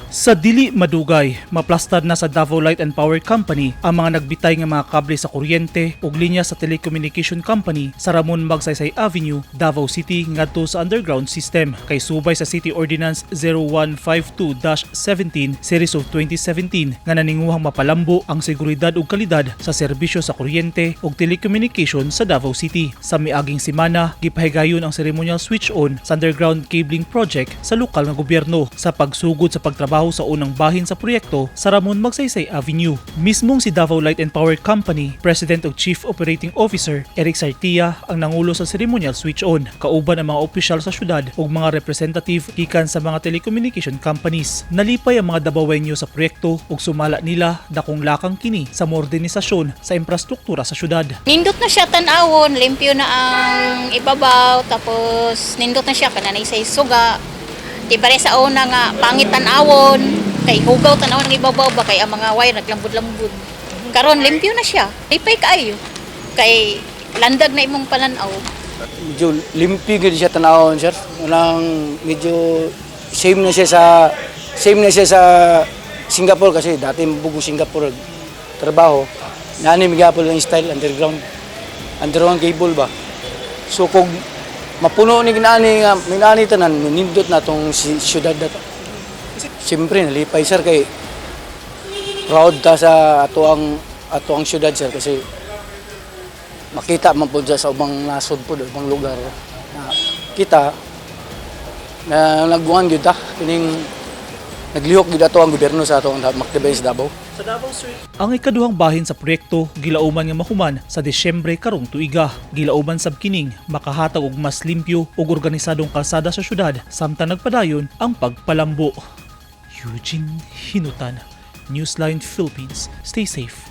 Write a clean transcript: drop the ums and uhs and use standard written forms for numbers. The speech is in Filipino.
Sa dili madugay, maplastad na sa Davao Light and Power Company ang mga nagbitay nga mga kable sa kuryente ug linya sa Telecommunication Company sa Magsaysay Avenue, Davao City ngadto sa underground system kay subay sa City Ordinance 0152-17 Series of 2017 nga naninguhang mapalambo ang seguridad ug kalidad sa serbisyo sa kuryente ug telecommunication sa Davao City. Sa miaging semana, gipahigayon ang ceremonial switch-on sa underground cabling project sa lokal nga gobyerno sa pagsugod sa pagtrabaho sa unang bahin sa proyekto sa Magsaysay Avenue. Mismong si Davao Light and Power Company President ug Chief Operating Officer Eric Sartia ang nangulo sa ceremonial switch-on, kauban ang mga opisyal sa syudad ug mga representative gikan sa mga telecommunication companies. Nalipay ang mga Davaoenyo sa proyekto ug sumala nila dakong lakang kini sa modernisasyon sa infrastruktura sa syudad. Nindot na siya tan-awon, limpyo na ang ibabaw, tapos nindot na siya kananay sa suga. Di pare sa una nga pangit tan-awon, kay hugaw tan-awon ang ibabaw ba kay ang mga wire naglambud-lambud. Karon limpyo na siya. Lipay kaayo. Kay landag na imong pananaw. Medyo limpyo gid siya tan-awon, sir. Walang medyo same na siya sa Singapore kasi dati bugo Singapore trabaho. Nani migapol ang style underground cable ba. So kung mapuno ni ginani tanan nindot na tong siyudad dato. Siyempre nalipay sir kay proud ta sa ato ang siyudad sir kasi makita man pud sa ubang nasod pud ubang lugar na kita na nagbuhan gyud ta kining naglihok gyud ato ang gobyerno sa ato ang makitibay sa Davao. Sa Davao Street. Ang ikaduhang bahin sa proyekto gilauman nga mahuman sa Desyembre karong tuiga. Gilauman sab kining makahatag og mas limpyo ug organisadong kalsada sa syudad samtang nagpadayon ang pagpalambo. Eugene Hinutan, Newsline Philippines. Stay safe.